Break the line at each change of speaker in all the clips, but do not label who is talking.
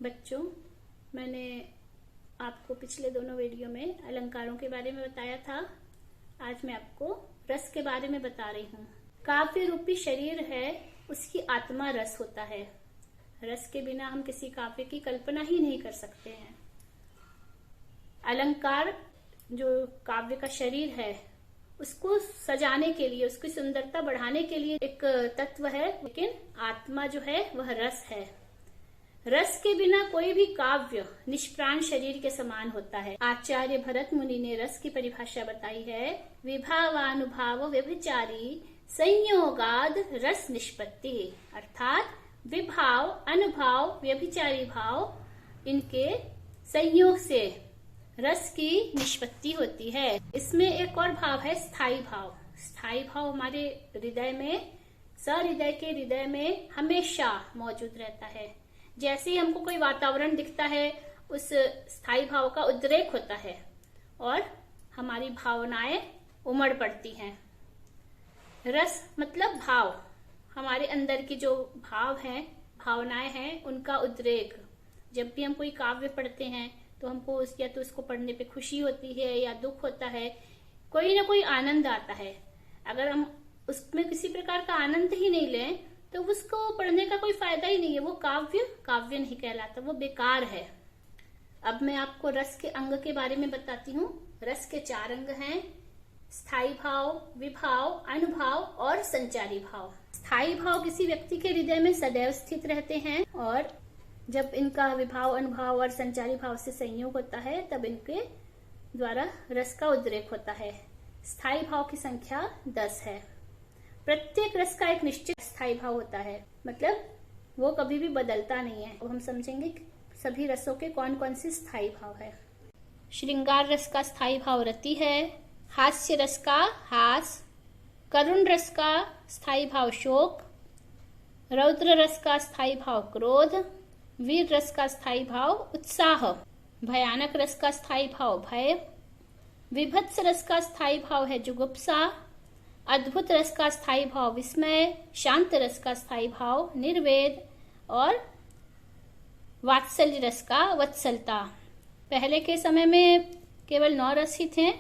बच्चों, मैंने आपको पिछले दोनों वीडियो में अलंकारों के बारे में बताया था। आज मैं आपको रस के बारे में बता रही हूँ। काव्य रूपी शरीर है, उसकी आत्मा रस होता है। रस के बिना हम किसी काव्य की कल्पना ही नहीं कर सकते हैं। अलंकार जो काव्य का शरीर है, उसको सजाने के लिए, उसकी सुंदरता बढ़ाने के लिए एक तत्व है, लेकिन आत्मा जो है वह रस है। रस के बिना कोई भी काव्य निष्प्राण शरीर के समान होता है। आचार्य भरत मुनि ने रस की परिभाषा बताई है, विभावानुभाव व्यभिचारी संयोगाद रस निष्पत्ति। अर्थात विभाव, अनुभाव, व्यभिचारी भाव, इनके संयोग से रस की निष्पत्ति होती है। इसमें एक और भाव है स्थायी भाव। स्थायी भाव हमारे हृदय में, सहृदय के हृदय में हमेशा मौजूद रहता है। जैसे ही हमको कोई वातावरण दिखता है, उस स्थायी भाव का उद्रेक होता है और हमारी भावनाएं उमड़ पड़ती हैं। रस मतलब भाव, हमारे अंदर की जो भाव हैं, भावनाएं हैं, उनका उद्रेक। जब भी हम कोई काव्य पढ़ते हैं तो हमको या तो उसको पढ़ने पे खुशी होती है या दुख होता है, कोई ना कोई आनंद आता है। अगर हम उसमें किसी प्रकार का आनंद ही नहीं लें तो उसको पढ़ने का कोई फायदा ही नहीं है। वो काव्य नहीं कहलाता, वो बेकार है। अब मैं आपको रस के अंग के बारे में बताती हूँ। रस के 4 अंग हैं, स्थायी भाव, विभाव, अनुभाव और संचारी भाव। स्थायी भाव किसी व्यक्ति के हृदय में सदैव स्थित रहते हैं और जब इनका विभाव, अनुभाव और संचारी भाव से संयोग होता है, तब इनके द्वारा रस का उद्रेक होता है। स्थायी भाव की संख्या 10 है। प्रत्येक रस का एक निश्चित स्थायी भाव होता है, मतलब वो कभी भी बदलता नहीं है। अब हम समझेंगे कि सभी रसों के कौन कौन से स्थायी भाव है। श्रृंगार रस का स्थायी भाव रति है, हास्य रस का हास, करुण रस का स्थायी भाव शोक, रौद्र रस का स्थायी भाव क्रोध, वीर रस का स्थायी भाव उत्साह, भयानक रस का स्थायी भाव भय, विभत्स रस का स्थायी भाव है जुगुप्सा, अद्भुत रस का स्थायी भाव विस्मय, शांत रस का स्थायी भाव निर्वेद और वात्सल्य रस का वत्सलता। पहले के समय में केवल 9 रस ही थे,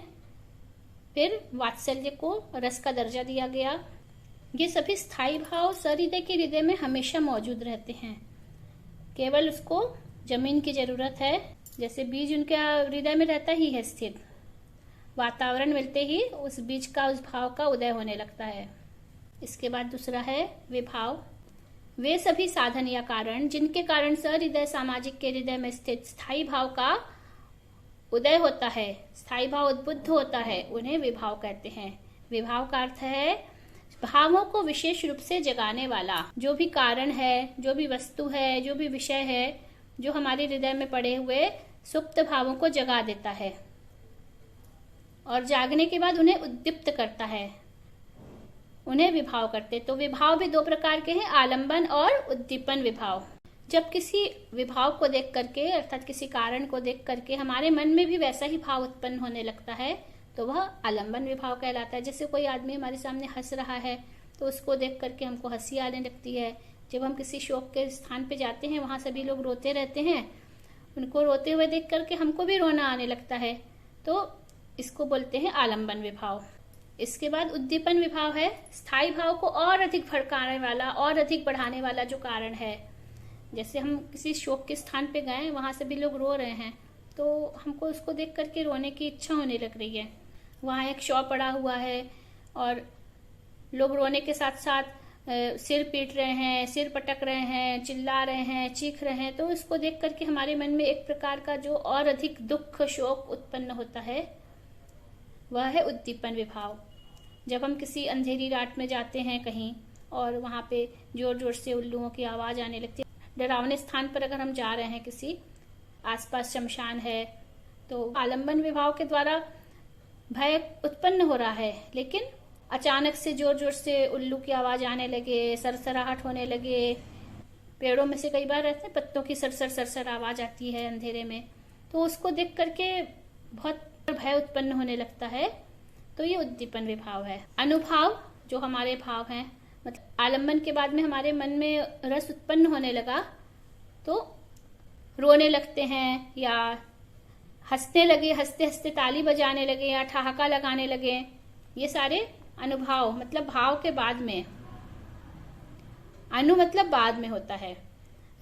फिर वात्सल्य को रस का दर्जा दिया गया। ये सभी स्थायी भाव सहृदय के हृदय में हमेशा मौजूद रहते हैं, केवल उसको जमीन की जरूरत है। जैसे बीज उनके हृदय में रहता ही है स्थित, वातावरण मिलते ही उस बीज का, उस भाव का उदय होने लगता है। इसके बाद दूसरा है विभाव। वे सभी साधन या कारण जिनके कारण सहृदय सामाजिक के हृदय में स्थित स्थायी भाव का उदय होता है, स्थायी भाव उद्बुद्ध होता है, उन्हें विभाव कहते हैं। विभाव का अर्थ है भावों को विशेष रूप से जगाने वाला। जो भी कारण है, जो भी वस्तु है, जो भी विषय है, जो हमारे हृदय में पड़े हुए सुप्त भावों को जगा देता है और जागने के बाद उन्हें उद्दीप्त करता है, उन्हें विभाव करते। तो विभाव भी 2 प्रकार के हैं, आलंबन और उद्दीपन विभाव। जब किसी विभाव को देख करके, अर्थात किसी कारण को देख करके हमारे मन में भी वैसा ही भाव उत्पन्न होने लगता है, तो वह आलंबन विभाव कहलाता है। जैसे कोई आदमी हमारे सामने हंस रहा है तो उसको देख करके हमको हंसी आने लगती है। जब हम किसी शोक के स्थान पे जाते हैं, वहां सभी लोग रोते रहते हैं, उनको रोते हुए देख करके हमको भी रोना आने लगता है, तो इसको बोलते हैं आलंबन विभाव। इसके बाद उद्दीपन विभाव है, स्थायी भाव को और अधिक भड़काने वाला, और अधिक बढ़ाने वाला जो कारण है। जैसे हम किसी शोक के स्थान पे गए, वहां से भी लोग रो रहे हैं, तो हमको उसको देख करके रोने की इच्छा होने लग रही है। वहां एक शव पड़ा हुआ है और लोग रोने के साथ साथ सिर पीट रहे हैं, सिर पटक रहे हैं, चिल्ला रहे हैं, चीख रहे हैं, तो इसको देख करके हमारे मन में एक प्रकार का जो और अधिक दुख, शोक उत्पन्न होता है, वह है उद्दीपन विभाव। जब हम किसी अंधेरी रात में जाते हैं कहीं और वहां पे जोर जोर से उल्लुओं की आवाज आने लगती है, डरावने स्थान पर अगर हम जा रहे हैं, किसी आसपास शमशान है, तो आलंबन विभाव के द्वारा भय उत्पन्न हो रहा है, लेकिन अचानक से जोर जोर से उल्लू की आवाज आने लगे, सरसराहट होने लगे। पेड़ों में से कई बार रहते हैं, पत्तों की सरसर सरसर आवाज आती है अंधेरे में, तो उसको देख करके बहुत भय उत्पन्न होने लगता है, तो ये उद्दीपन विभाव है। अनुभाव जो हमारे भाव हैं, मतलब आलंबन के बाद में हमारे मन में रस उत्पन्न होने लगा, तो रोने लगते हैं या हंसने लगे, हंसते हंसते ताली बजाने लगे या ठहाका लगाने लगे। ये सारे अनुभाव मतलब भाव के बाद में, अनु मतलब बाद में होता है।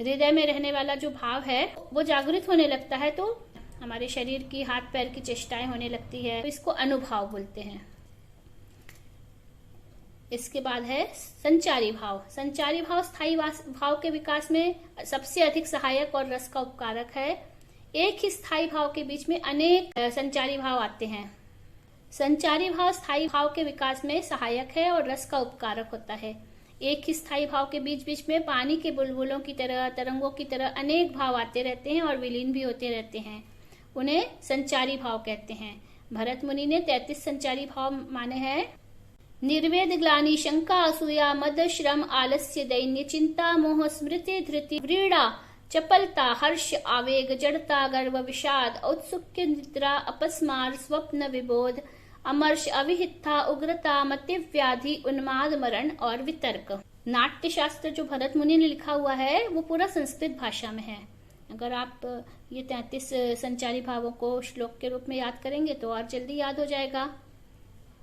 हृदय में रहने वाला जो भाव है वो जागृत होने लगता है तो हमारे शरीर की, हाथ पैर की चेष्टाएं होने लगती है, तो इसको अनुभाव बोलते हैं। इसके बाद है संचारी भाव। संचारी भाव स्थायी भाव के विकास में सबसे अधिक सहायक और रस का उपकारक है। एक ही स्थायी भाव के बीच में अनेक संचारी भाव आते हैं। संचारी भाव स्थायी भाव के विकास में सहायक है और रस का उपकारक होता है। एक ही स्थायी भाव के बीच बीच में पानी के बुलबुलों की तरह, तरंगों की तरह अनेक भाव आते रहते हैं और विलीन भी होते रहते हैं। उन्हें संचारी भाव कहते हैं। भरत मुनि ने 33 संचारी भाव माने हैं। निर्वेद, ग्लानि, शंका, असूया, मद, श्रम, आलस्य, दैन्य, चिंता, मोह, स्मृति, धृति, व्रीड़ा, चपलता, हर्ष, आवेग, जड़ता, गर्व, विषाद, औत्सुक्य, निद्रा, अपस्मार, स्वप्न, विबोध, अमर्ष, अविहित्ता, उग्रता, मतिव्याधि, उन्माद, मरण और वितर्क। नाट्य शास्त्र जो भरत मुनि ने लिखा हुआ है वो पूरा संस्कृत भाषा में है। अगर आप ये 33 संचारी भावों को श्लोक के रूप में याद करेंगे तो और जल्दी याद हो जाएगा।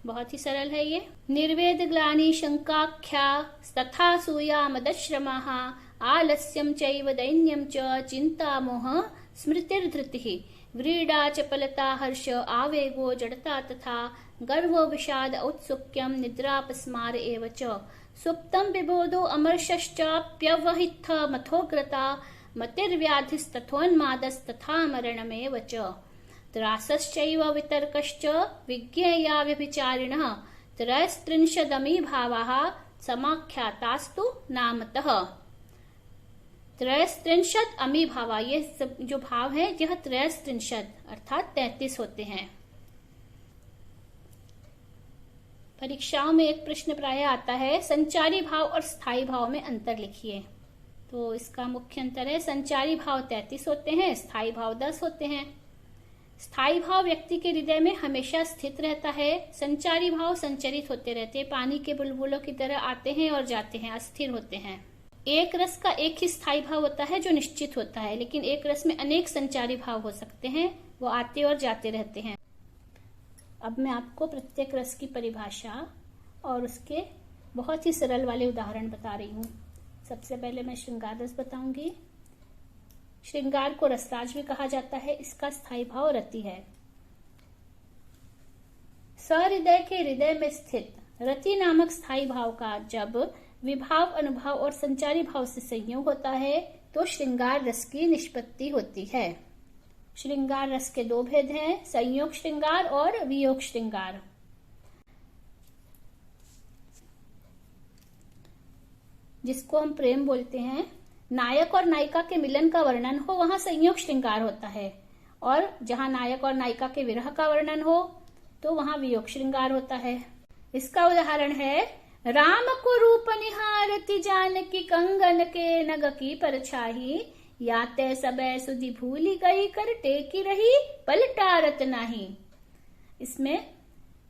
बहुत ही सरल है ये। निर्वेद, ग्लानि, शंकाख्या, तथा सूया, मदश्रमाः, आलस्यम चैव दैन्यम च, चिंता, मोह, स्मृतिर्धृतिः, व्रीडा, चपलता, हर्ष, आवेगो, जड़ता तथा गर्वो, विषाद, औत्सुक्यम, निद्रापस्मार एव च, सुप्तम, विबोधो, अमर्षश्चाप्यवहित्थ, मथोग्रता, मतिर्व्याधिस्तथोन्मादस्तथा मरणमेव च, त्रासश्चैव वितर्कश्च, विज्ञेया व्यभिचारिणः, त्रयस्त्रिंशदमी भावाः समाख्यातास्तु नामतः। त्रयस्त्रिंशद अमी भावा, ये सब जो भाव है यह त्रयस्त्रिंशद अर्थात 33 होते हैं। परीक्षाओं में एक प्रश्न प्राय आता है, संचारी भाव और स्थायी भाव में अंतर लिखिए। तो इसका मुख्य अंतर है, संचारी भाव 33 होते हैं, स्थायी भाव 10 होते हैं। स्थायी भाव व्यक्ति के हृदय में हमेशा स्थित रहता है। संचारी भाव संचरित होते रहते हैं, पानी के बुलबुलों की तरह आते हैं और जाते हैं, अस्थिर होते हैं। एक रस का एक ही स्थायी भाव होता है जो निश्चित होता है, लेकिन एक रस में अनेक संचारी भाव हो सकते हैं, वो आते और जाते रहते हैं। अब मैं आपको प्रत्येक रस की परिभाषा और उसके बहुत ही सरल वाले उदाहरण बता रही हूँ। सबसे पहले मैं श्रृंगार रस बताऊंगी। श्रृंगार को रसराज भी कहा जाता है। इसका स्थायी भाव रति है। सहृदय के हृदय में स्थित रति नामक स्थायी भाव का जब विभाव, अनुभाव और संचारी भाव से संयोग होता है तो श्रृंगार रस की निष्पत्ति होती है। श्रृंगार रस के दो भेद हैं, संयोग श्रृंगार और वियोग श्रृंगार। जिसको हम प्रेम बोलते हैं। नायक और नायिका के मिलन का वर्णन हो वहां संयोग श्रृंगार होता है, और जहां नायक और नायिका के विरह का वर्णन हो तो वहां वियोग श्रृंगार होता है। इसका उदाहरण है, राम को रूप निहारती जानकी, कंगन के नग की परछाही, या ते सबे सुधि भूली गई, कर टेकी रही पलटारत नाही। इसमें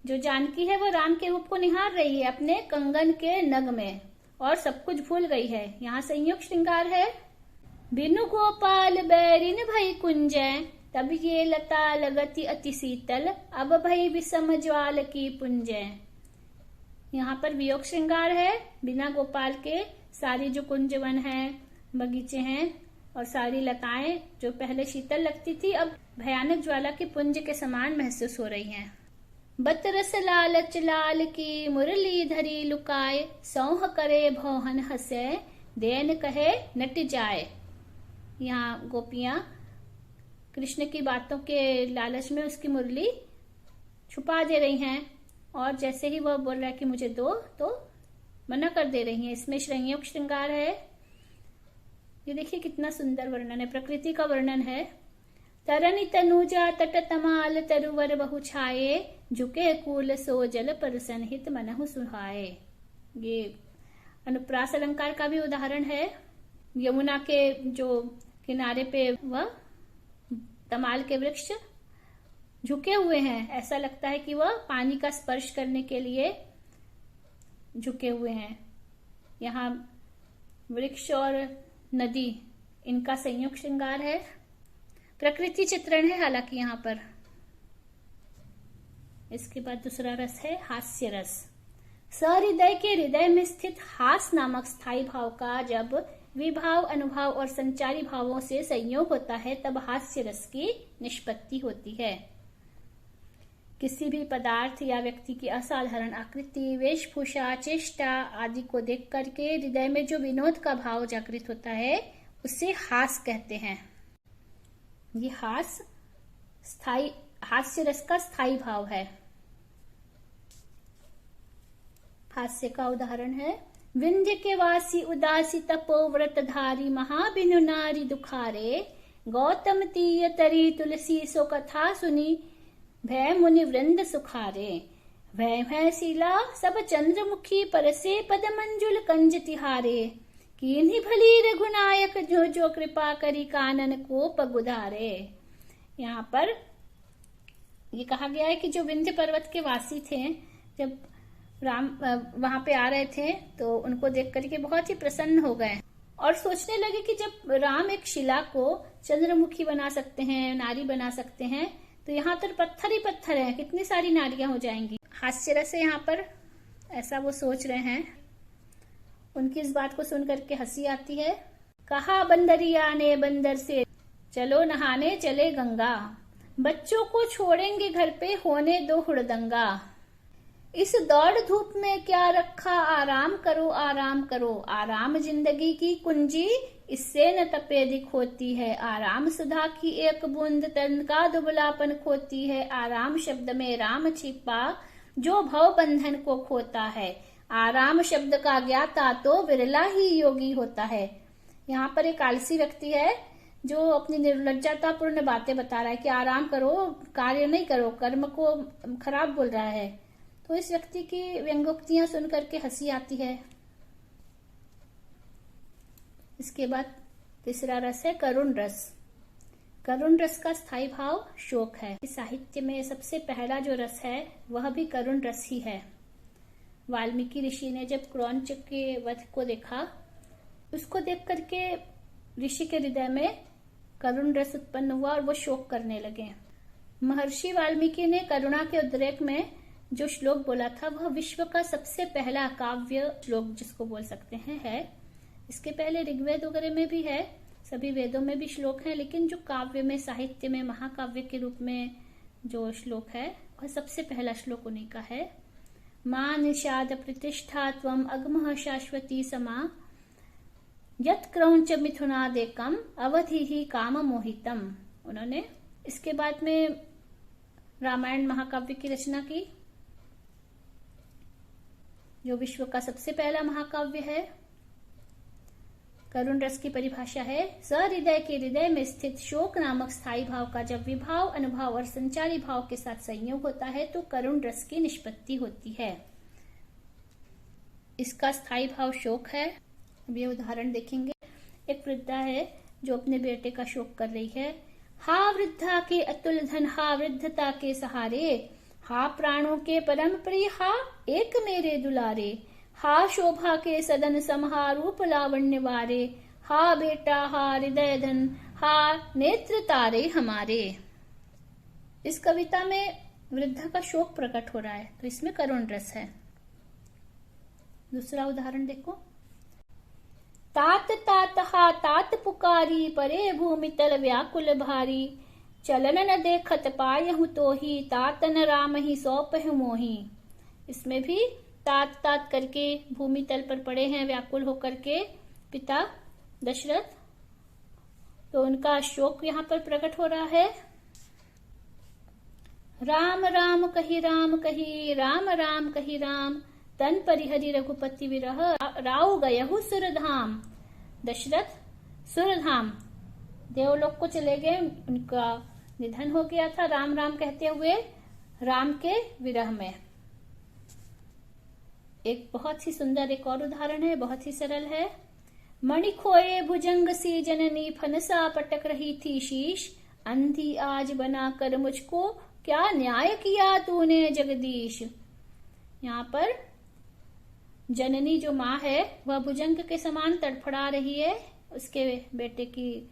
जो जानकी है वो राम के रूप को निहार रही है अपने कंगन के नग में और सब कुछ भूल गई है। यहाँ संयोग श्रृंगार है। बिनु गोपाल बैरिन भई कुंजय, तब ये लता लगती अति शीतल, अब भई विषम ज्वाल की पुंजय। यहाँ पर वियोग श्रृंगार है। बिना गोपाल के सारी जो कुंजवन है, बगीचे हैं और सारी लताएं जो पहले शीतल लगती थी अब भयानक ज्वाला के पुंज के समान महसूस हो रही हैं। बतरस लालच लाल की मुरली धरी लुकाए, सौह करे भौहन हसे, देन कहे नट जाए। यहाँ गोपियां कृष्ण की बातों के लालच में उसकी मुरली छुपा दे रही हैं और जैसे ही वह बोल रहा है कि मुझे दो तो मना कर दे रही हैं। इसमें संयोग श्रृंगार है। ये देखिए कितना सुंदर वर्णन है, प्रकृति का वर्णन है। तरनी तनुजा तट तमाल तरुवर बहु छाये, झुके कूल सो जल पर सनहित मनहु सुहाए। ये अनुप्रास अलंकार का भी उदाहरण है। यमुना के जो किनारे पे वह तमाल के वृक्ष झुके हुए हैं, ऐसा लगता है कि वह पानी का स्पर्श करने के लिए झुके हुए हैं। यहाँ वृक्ष और नदी इनका संयोग श्रृंगार है। प्रकृति चित्रण है हालांकि यहाँ पर। इसके बाद दूसरा रस है हास्य रस। सहृदय के हृदय में स्थित हास नामक स्थायी भाव का जब विभाव, अनुभाव और संचारी भावों से संयोग होता है तब हास्य रस की निष्पत्ति होती है। किसी भी पदार्थ या व्यक्ति की असाधारण आकृति, वेशभूषा, चेष्टा आदि को देख करके हृदय में जो विनोद का भाव जागृत होता है उसे हास कहते हैं। ये हास्य रस का स्थायी भाव है। हास्य का उदाहरण है विंध्य के वासी उदासी तपो व्रतधारी महाबिनु नारी दुखारे, गौतम तीय तरी तुलसी सो कथा सुनी, भय मुनि वृंद सुखारे। भय भय शीला सब चंद्रमुखी परसे पद मंजुल कंज तिहारे, कीन्ही भली रघुनायक जो जो कृपा करी कानन को पगुधारे। यहाँ पर ये कहा गया है कि जो विंध्य पर्वत के वासी थे, जब राम वहां पे आ रहे थे तो उनको देख करके बहुत ही प्रसन्न हो गए और सोचने लगे कि जब राम एक शिला को चंद्रमुखी बना सकते हैं, नारी बना सकते हैं, तो यहाँ तो पत्थर ही पत्थर है, कितनी सारी नारियां हो जाएंगी। हास्य रस से यहाँ पर ऐसा वो सोच रहे हैं। उनकी इस बात को सुन करके हंसी आती है। कहा बंदरिया ने बंदर से, चलो नहाने चले गंगा, बच्चों को छोड़ेंगे घर पे होने दो हुड़दंगा। इस दौड़ धूप में क्या रखा, आराम करो आराम करो, आराम जिंदगी की कुंजी, इससे न तपेदिक होती है। आराम सुधा की एक बूंद तन का दुबलापन खोती है। आराम शब्द में राम छिपा जो भव बंधन को खोता है। आराम शब्द का ज्ञाता तो विरला ही योगी होता है। यहाँ पर एक आलसी व्यक्ति है जो अपनी निर्लज्जतापूर्ण बातें बता रहा है कि आराम करो, कार्य नहीं करो, कर्म को खराब बोल रहा है। तो इस व्यक्ति की व्यंग्योक्तियां सुन करके हंसी आती है। इसके बाद तीसरा रस है करुण रस। करुण रस का स्थायी भाव शोक है। इस साहित्य में सबसे पहला जो रस है वह भी करुण रस ही है। वाल्मीकि ऋषि ने जब क्रौंच के वध को देखा, उसको देख करके ऋषि के हृदय में करुण रस उत्पन्न हुआ और वो शोक करने लगे। महर्षि वाल्मीकि ने करुणा के उद्रेक में जो श्लोक बोला था वह विश्व का सबसे पहला काव्य श्लोक जिसको बोल सकते हैं है। इसके पहले ऋग्वेद वगैरह में भी है, सभी वेदों में भी श्लोक है, लेकिन जो काव्य में, साहित्य में महाकाव्य के रूप में जो श्लोक है वह सबसे पहला श्लोक उन्हीं का है। मां निषाद प्रतिष्ठा त्वम अगमः शाश्वती समा, यत् क्रौंच मिथुनादेकम अवधि ही काम मोहितम। उन्होंने इसके बाद में रामायण महाकाव्य की रचना की, जो विश्व का सबसे पहला महाकाव्य है। करुण रस की परिभाषा है सहृदय के हृदय में स्थित शोक नामक स्थायी भाव का जब विभाव, अनुभाव और संचारी भाव के साथ संयोग होता है तो करुण रस की निष्पत्ति होती है। इसका स्थायी भाव शोक है। अब ये उदाहरण देखेंगे। एक वृद्धा है जो अपने बेटे का शोक कर रही है। हा वृद्धा के अतुल धन, हा वृद्धता के सहारे, हा प्राणों के परम प्रिय, हा एक मेरे दुलारे, हा शोभा के सदन सम, हा रूप लावण्य वारे, हा बेटा हा हृदय धन, हा नेत्र तारे हमारे। इस कविता में वृद्धा का शोक प्रकट हो रहा है, तो इसमें करुण रस है। दूसरा उदाहरण देखो। तात तात हा तात पुकारी, परे भूमि तल व्याकुल भारी, चलन न देखत पायहु तो ही, तात न राम ही सौंपहु मोही। इसमें भी तात तात करके भूमि तल पर पड़े हैं व्याकुल होकर के पिता दशरथ, तो उनका शोक यहाँ पर प्रकट हो रहा है। राम राम कही राम कही, राम राम कही राम, तन परिहरि रघुपति विरह, राव गयहु सुरधाम। दशरथ सुरधाम देवलोक को चले गए, उनका निधन हो गया था राम राम कहते हुए राम के विरह में। एक बहुत ही सुंदर एक और उदाहरण है, बहुत ही सरल है। मणि खोए भुजंग सी जननी, फनसा पटक रही थी शीश, अंधी आज बना कर मुझको, क्या न्याय किया तूने जगदीश। यहाँ पर जननी जो माँ है वह भुजंग के समान तड़फड़ा रही है उसके बेटे की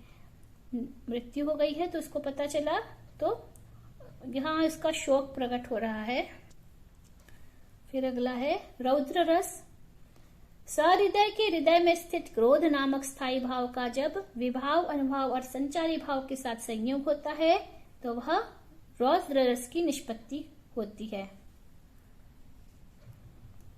मृत्यु हो गई है तो उसको पता चला, तो यहाँ इसका शोक प्रकट हो रहा है। फिर अगला है रौद्र रस। सहृदय के हृदय में स्थित क्रोध नामक स्थायी भाव का जब विभाव, अनुभाव और संचारी भाव के साथ संयोग होता है तो वह रौद्र रस की निष्पत्ति होती है।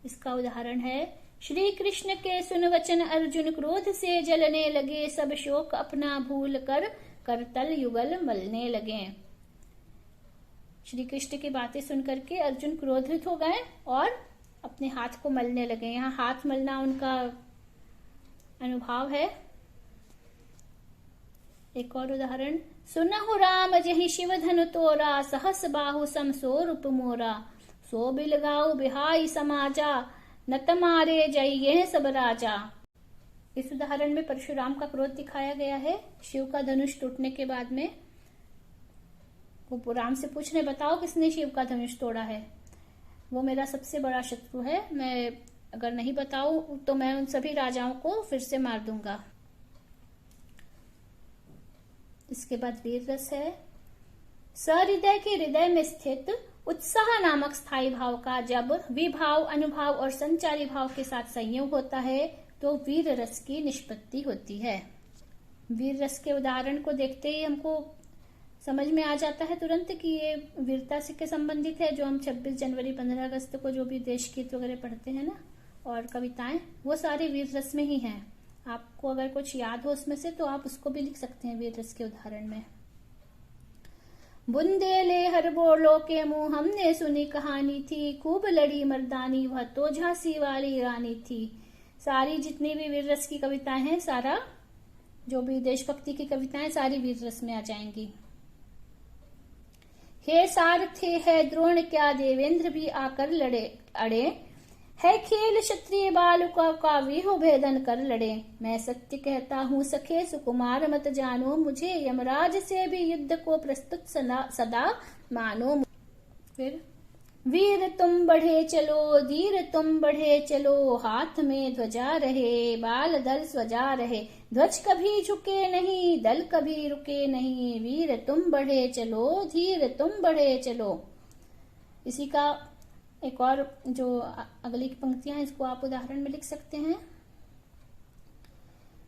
इसका उदाहरण है, श्री कृष्ण के सुन वचन अर्जुन क्रोध से जलने लगे, सब शोक अपना भूल कर करतल युगल मलने लगे। श्री कृष्ण की बातें सुनकर के अर्जुन क्रोधित हो गए और अपने हाथ को मलने लगे। यहाँ हाथ मलना उनका अनुभव है। एक और उदाहरण, सुनहु राम जहि शिव धनु तोरा, सहस बाहु समसो रूप मोरा, सो बिलगाऊ बिहाई समाजा, नत मारे जय ये सब राजा। इस उदाहरण में परशुराम का क्रोध दिखाया गया है। शिव का धनुष टूटने के बाद में वो राम से पूछ रहे, बताओ किसने शिव का धनुष तोड़ा है? वो मेरा सबसे बड़ा शत्रु है, मैं अगर नहीं बताऊं तो मैं उन सभी राजाओं को फिर से मार दूंगा। इसके बाद वीर रस है। सहृदय के हृदय में स्थित उत्साह नामक स्थायी भाव का जब विभाव, अनुभाव और संचारी भाव के साथ संयोग होता है तो वीर रस की निष्पत्ति होती है। वीर रस के उदाहरण को देखते ही हमको समझ में आ जाता है तुरंत कि ये वीरता से के संबंधित है। जो हम 26 जनवरी 15 अगस्त को जो भी देश गीत वगैरह पढ़ते हैं ना, और कविताएं, वो सारे वीर रस में ही हैं। आपको अगर कुछ याद हो उसमें से तो आप उसको भी लिख सकते हैं वीर रस के उदाहरण में। बुंदेले हर बोलो के मुंह हमने सुनी कहानी थी, खूब लड़ी मर्दानी वह तो झांसी वाली रानी थी। सारी जितनी भी वीर रस की कविताएं हैं, सारा जो भी देशभक्ति की कविताएं सारी वीर रस में आ जाएंगी। हे सारथे है द्रोण क्या देवेंद्र भी आकर लड़े अड़े, है खेल क्षत्रिय बालुका का विहो भेदन कर लड़े। मैं सत्य कहता हूँ सखे सुकुमार मत जानो, मुझे यमराज से भी युद्ध को प्रस्तुत सदा मानो। फिर वीर तुम बढ़े चलो, धीर तुम बढ़े चलो, हाथ में ध्वजा रहे, बाल दल स्वजा रहे, ध्वज कभी झुके नहीं, दल कभी रुके नहीं, वीर तुम बढ़े चलो, धीर तुम बढ़े चलो। इसी का एक और जो अगली पंक्तियां हैं, इसको आप उदाहरण में लिख सकते हैं।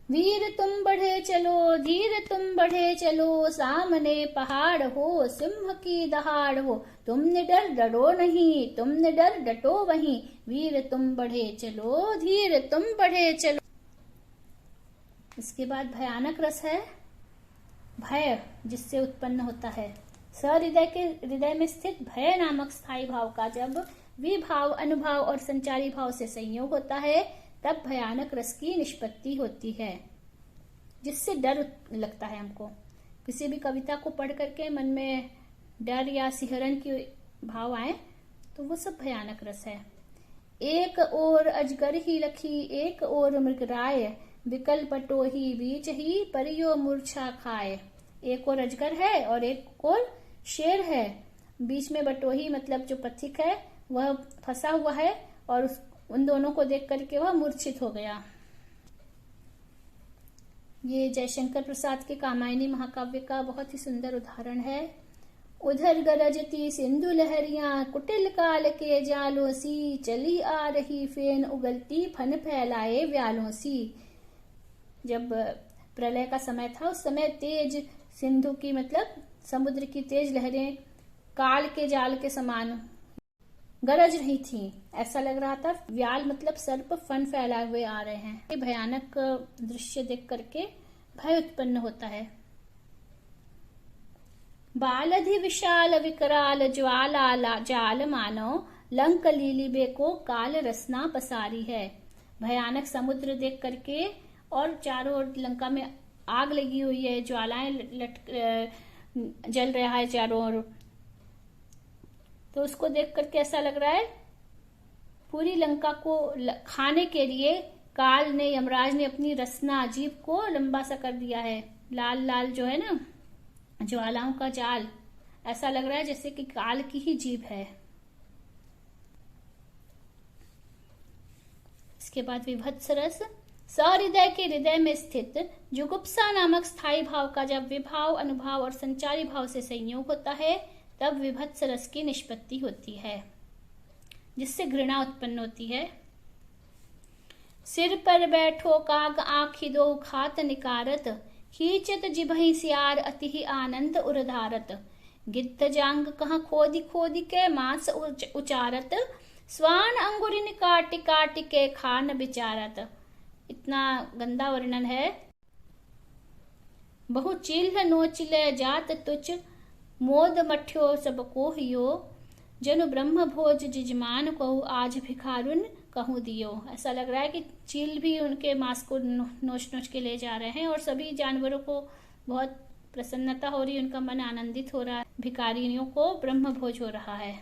वीर तुम बढ़े चलो, धीर तुम बढ़े चलो, सामने पहाड़ हो, सिंह की दहाड़ हो, तुम निडर डरो नहीं, तुम निडर डटो वहीं, वीर तुम बढ़े चलो, धीर तुम बढ़े चलो। इसके बाद भयानक रस है। भय जिससे उत्पन्न होता है। सहृदय के हृदय में स्थित भय नामक स्थायी भाव का जब विभाव, अनुभाव और संचारी भाव से संयोग होता है तब भयानक रस की निष्पत्ति होती है, जिससे डर लगता है हमको। किसी भी कविता को पढ़ करके मन में डर या सिहरन की भाव आए तो वो सब भयानक रस है। एक ओर अजगर ही लखी, एक ओर मृगराय, विकल पटोही बीच ही परियो मूर्छा खाए। एक ओर अजगर है और एक ओर शेर है, बीच में बटोही मतलब जो पथिक है वह फंसा हुआ है और उन दोनों को देख करके वह मूर्छित हो गया। ये जयशंकर प्रसाद के कामायनी महाकाव्य का बहुत ही सुंदर उदाहरण है। उधर गरजती सिंधु लहरियां, कुटिल काल के जालों सी, चली आ रही फेन उगलती फन फैलाए व्यालों सी। जब प्रलय का समय था उस समय तेज सिंधु की मतलब समुद्र की तेज लहरें काल के जाल के समान गरज रही थी। ऐसा लग रहा था व्याल मतलब सर्प फन फैलाए हुए आ रहे हैं। ये भयानक दृश्य देख करके भय उत्पन्न होता है। बालधि विशाल विकराल ज्वाला जाल मानो, लंक लीलिबे को काल रसना पसारी है। भयानक समुद्र देख करके और चारों ओर लंका में आग लगी हुई है, ज्वालाएं जल रहा है चारों ओर। तो उसको देख करके ऐसा लग रहा है पूरी लंका को खाने के लिए काल ने, यमराज ने अपनी रसना जीभ को लंबा सा कर दिया है। लाल लाल जो है ना ज्वालाओं का जाल, ऐसा लग रहा है जैसे कि काल की ही जीभ है। इसके बाद विभत्स रस। सहृदय के हृदय में स्थित जुगुप्सा नामक स्थायी भाव का जब विभाव, अनुभाव और संचारी भाव से संयोग होता है तब विभत्स रस की निष्पत्ति होती है, जिससे घृणा उत्पन्न होती है। सिर पर बैठो काग आँखि दो खात निकारत, खींचत जिभहि सियार अति ही आनंद उरधारत। गिद्ध जांग कहाँ खोदी खोदी के मांस उचारत, स्वान अंगुरिन काटि काटि के खान विचारत। इतना गंदा वर्णन है। बहु चिल्ह नोचिले जात तुच, मोद मठ्यो सब कोहियो। जनु ब्रह्म भोज जिजमान कहू, आज भिखारुन कहूँ दियो। ऐसा लग रहा है कि चील भी उनके मांस को नोच नोच के ले जा रहे हैं और सभी जानवरों को बहुत प्रसन्नता हो रही है, उनका मन आनंदित हो रहा है। भिखारियों को ब्रह्म भोज हो रहा है।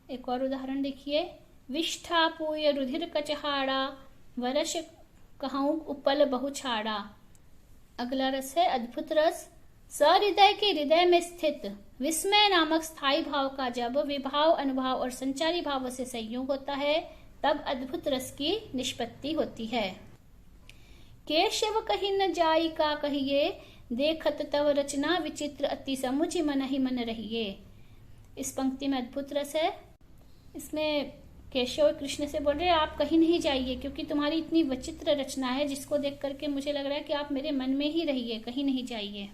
एक और उदाहरण देखिए। विष्ठा पूय रुधिर कचहाड़ा, वरश कहूँ उपल बहु छाड़ा। अगला रस है अद्भुत रस। सहृदय के हृदय में स्थित विस्मय नामक स्थायी भाव का जब विभाव, अनुभाव और संचारी भावों से संयोग होता है तब अद्भुत रस की निष्पत्ति होती है। केशव कही न जाई का कहिए, देखत तव रचना विचित्र अति समुझ मन ही मन रहिए। इस पंक्ति में अद्भुत रस है। इसमें केशव कृष्ण से बोल रहे हैं आप कहीं नहीं जाइए, क्योंकि तुम्हारी इतनी विचित्र रचना है जिसको देख करके मुझे लग रहा है कि आप मेरे मन में ही रहिए, कहीं नहीं जाइए।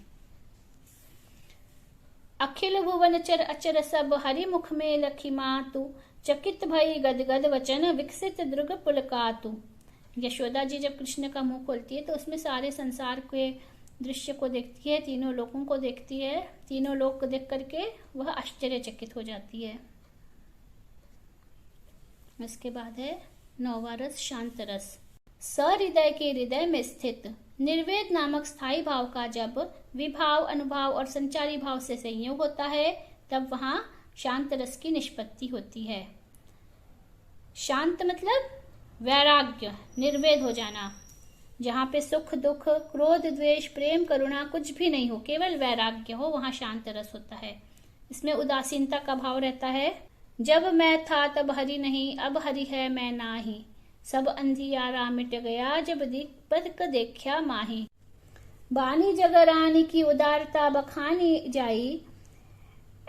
अखिल भुवन चर अचर सब हरि मुख में लखी मातु, चकित भई गदगद वचन विकसित दुर्ग पुलकातु। यशोदा जी जब कृष्ण का मुंह खोलती है तो उसमें सारे संसार के दृश्य को देखती है, तीनों लोकों को देखती है। तीनों लोक को देख करके वह आश्चर्यचकित हो जाती है। इसके बाद है नौवा रस शांत रस। सहृदय के हृदय में स्थित निर्वेद नामक स्थायी भाव का जब विभाव, अनुभाव और संचारी भाव से संयोग होता है तब वहां शांत रस की निष्पत्ति होती है। शांत मतलब वैराग्य, निर्वेद हो जाना, जहां पे सुख दुख, क्रोध, द्वेष, प्रेम, करुणा कुछ भी नहीं हो, केवल वैराग्य हो, वहां शांत रस होता है। इसमें उदासीनता का भाव रहता है। जब मैं था तब हरि नहीं, अब हरि है मैं नाही। सब अंधियारा मिट गया, जब दीपक देखा माही। बानी जगरानी की उदारता बखानी जाई,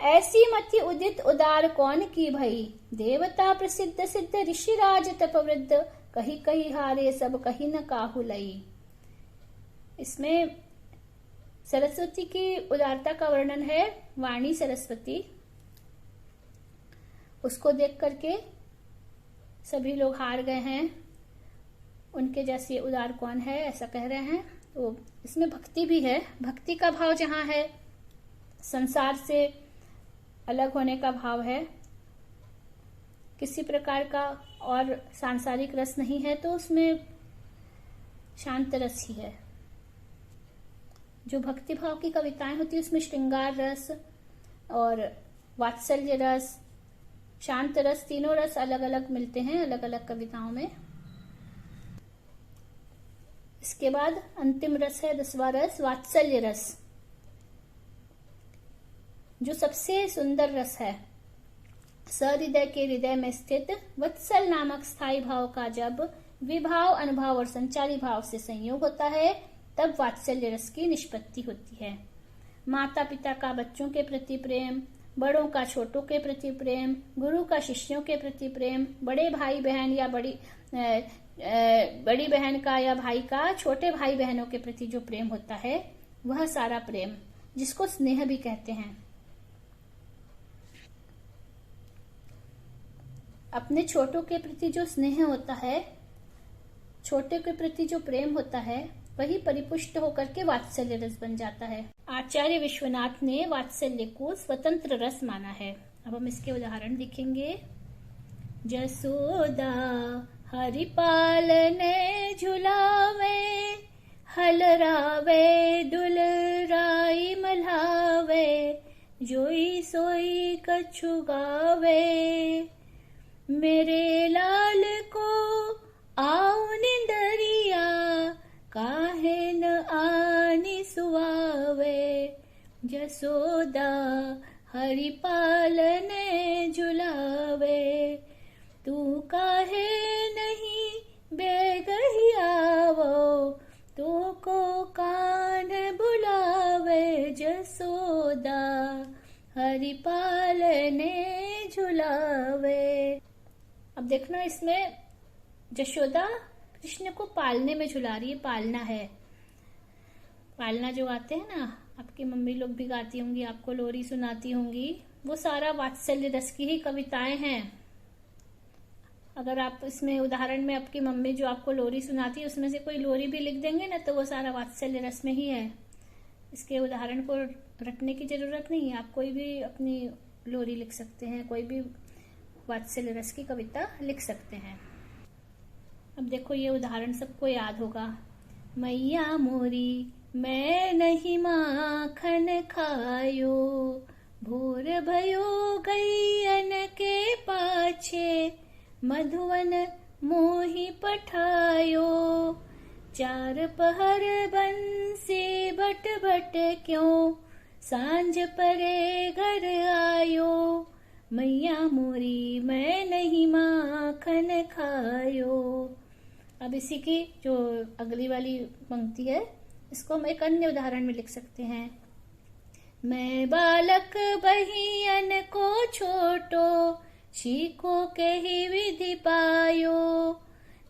ऐसी मति उदित उदार कौन की भई। देवता प्रसिद्ध सिद्ध ऋषि राज तपवृद्ध, कही कही हारे सब कही न काहू लई। इसमें सरस्वती की उदारता का वर्णन है। वाणी सरस्वती, उसको देख करके सभी लोग हार गए हैं, उनके जैसे उदार कौन है, ऐसा कह रहे हैं। तो इसमें भक्ति भी है। भक्ति का भाव जहां है, संसार से अलग होने का भाव है, किसी प्रकार का और सांसारिक रस नहीं है, तो उसमें शांत रस ही है। जो भक्ति भाव की कविताएं होती है उसमें श्रृंगार रस और वात्सल्य रस, शांत रस, तीनों रस अलग अलग मिलते हैं अलग अलग कविताओं में। इसके बाद अंतिम रस है 10वां रस वात्सल्य रस, जो सबसे सुंदर रस है। सहृदय के हृदय में स्थित वत्सल नामक स्थायी भाव का जब विभाव, अनुभाव और संचारी भाव से संयोग होता है तब वात्सल्य रस की निष्पत्ति होती है। माता पिता का बच्चों के प्रति प्रेम, बड़ों का छोटों के प्रति प्रेम, गुरु का शिष्यों के प्रति प्रेम, बड़े भाई बहन या बड़ी बहन का या भाई का छोटे भाई बहनों के प्रति जो प्रेम होता है, वह सारा प्रेम, जिसको स्नेह भी कहते हैं। अपने छोटों के प्रति जो स्नेह होता है, छोटे के प्रति जो प्रेम होता है, वही परिपुष्ट होकर के वात्सल्य रस बन जाता है। आचार्य विश्वनाथ ने वात्सल्य को स्वतंत्र रस माना है। अब हम इसके उदाहरण देखेंगे। जसोदा हरि पालने झुलावे, हलरावे दुलराई मल्हावे, जोई सोई कछु गावे। मेरे लाल को आओ निंदरिया, काहे न आनी सुआवे। जसोदा हरि पालने झुलावे, तू काहे नहीं बेगही आवो। जसोदा, हरि पालने झुलावे। अब देखना, इसमें जशोदा कृष्ण को पालने में झुला रही है। पालना है, पालना जो गाते हैं ना, आपकी मम्मी लोग भी गाती होंगी, आपको लोरी सुनाती होंगी, वो सारा वात्सल्य रस की ही कविताएं हैं। अगर आप इसमें उदाहरण में आपकी मम्मी जो आपको लोरी सुनाती है उसमें से कोई लोरी भी लिख देंगे ना, तो वो सारा वात्सल्य रस में ही है। इसके उदाहरण को रटने की जरूरत नहीं है, आप कोई भी अपनी लोरी लिख सकते हैं, कोई भी वात्सल्य रस की कविता लिख सकते हैं। अब देखो, ये उदाहरण सबको याद होगा। मैया मोरी मैं नहीं माखन खायो, भोर भयो गैयन के पाछे, मधुवन मोहि पठायो, चार पहर बंसी बट बट क्यों, सांझ परे घर आयो, मैया मोरी मैं नहीं माखन खायो। अब इसी की जो अगली वाली पंक्ति है, इसको हम एक अन्य उदाहरण में लिख सकते हैं। मैं बालक बहियन को छोटो, शीको के ही विधि पायो,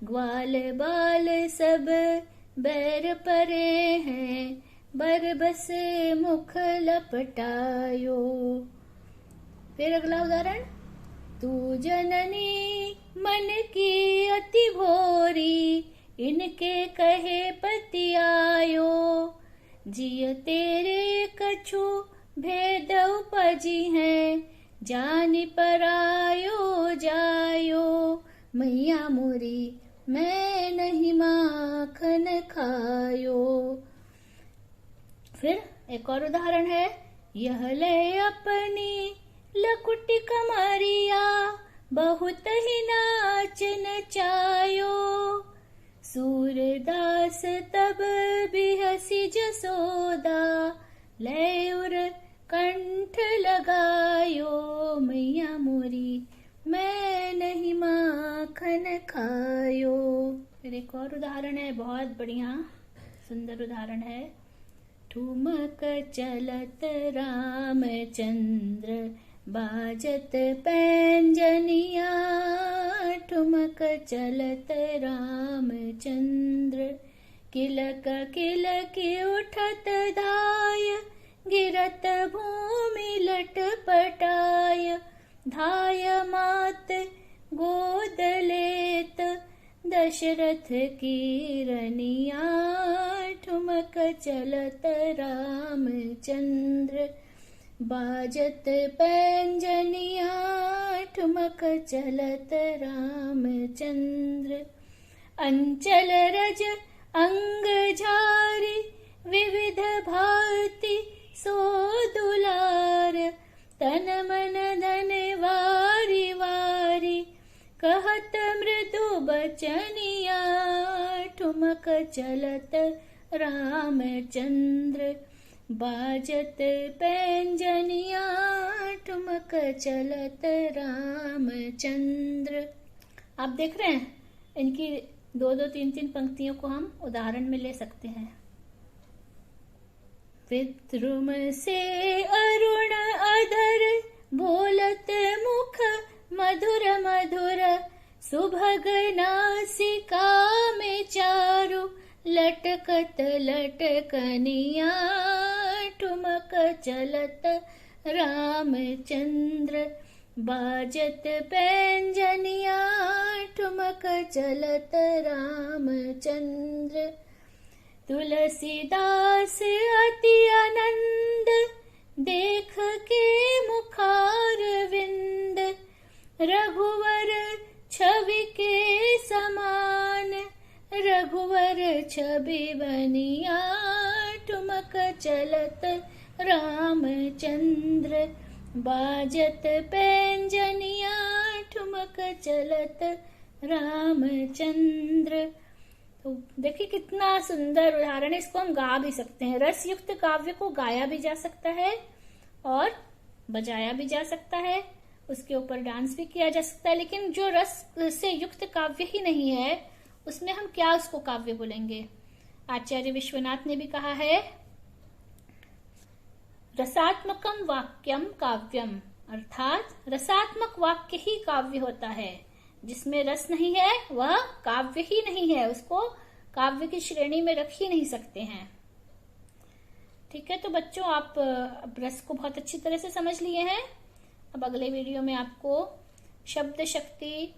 ग्वाल बाल सब बैर परे हैं, बरबस मुख लपटायो। फिर अगला उदाहरण, तू जननी मन की अति भोरी, इनके कहे पति आयो, जिय तेरे कछु भेद उपजी हैं, जानि परायो जायो, मैया मोरी मैं नहीं माखन खायो। फिर एक और उदाहरण है, यह ले अपनी लकुटी कमरिया, बहुत ही नाच नचायो, सूरदास तब भी हसी जसोदा, ले उर कंठ लगायो, मैया मोरी मैं नहीं माखन खायो। फिर एक और उदाहरण है, बहुत बढ़िया सुंदर उदाहरण है। ठुमक चलत रामचंद्र, बाजत पैंजनिया, ठुमक चलत रामचंद्र, किलक किलक उठत धाय, गिरत भूमि लटपटाय, धाय मात गोद लेत, दशरथ की रनिया, ठुमक चलत रामचंद्र, बाजत पैंजनिया, ठुमक चलत रामचंद्र, अंचल रज अंग झारी, विविध भांति सो दुलार, तन मन धन वारी वारी, कहत मृदु बचनिया, ठुमक चलत रामचंद्र, बाजत पैंजनिया, ठुमक चलत रामचंद्र। आप देख रहे हैं, इनकी दो दो तीन तीन पंक्तियों को हम उदाहरण में ले सकते हैं। विद्रुम से अरुण अधर, बोलत मुख मधुर मधुर, सुभग नासिका में चारु, लटकत लटकनिया, ठुमक चलत रामचंद्र, बाजत पैंजनिया, ठुमक चलत रामचंद्र, तुलसीदास अति आनंद, देख के मुखार विंद, रघुवर छवि के समान, रघुवर छवि बनिया, ठुमक चलत रामचंद्र, बाजत पैंजनिया, ठुमक चलत रामचंद्र। तो देखिए कितना सुंदर उदाहरण है, इसको हम गा भी सकते हैं। रस युक्त काव्य को गाया भी जा सकता है और बजाया भी जा सकता है, उसके ऊपर डांस भी किया जा सकता है। लेकिन जो रस से युक्त काव्य ही नहीं है, उसमें हम क्या उसको काव्य बोलेंगे? आचार्य विश्वनाथ ने भी कहा है, रसात्मकम वाक्यम काव्यम, अर्थात रसात्मक वाक्य ही काव्य होता है। जिसमें रस नहीं है वह काव्य ही नहीं है, उसको काव्य की श्रेणी में रख ही नहीं सकते हैं। ठीक है, तो बच्चों आप अब रस को बहुत अच्छी तरह से समझ लिए हैं। अब अगले वीडियो में आपको शब्द शक्ति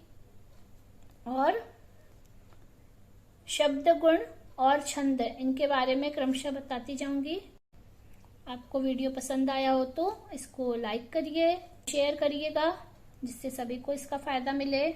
और शब्द गुण और छंद, इनके बारे में क्रमशः बताती जाऊंगी। आपको वीडियो पसंद आया हो तो इसको लाइक करिए, शेयर करिएगा, जिससे सभी को इसका फायदा मिले।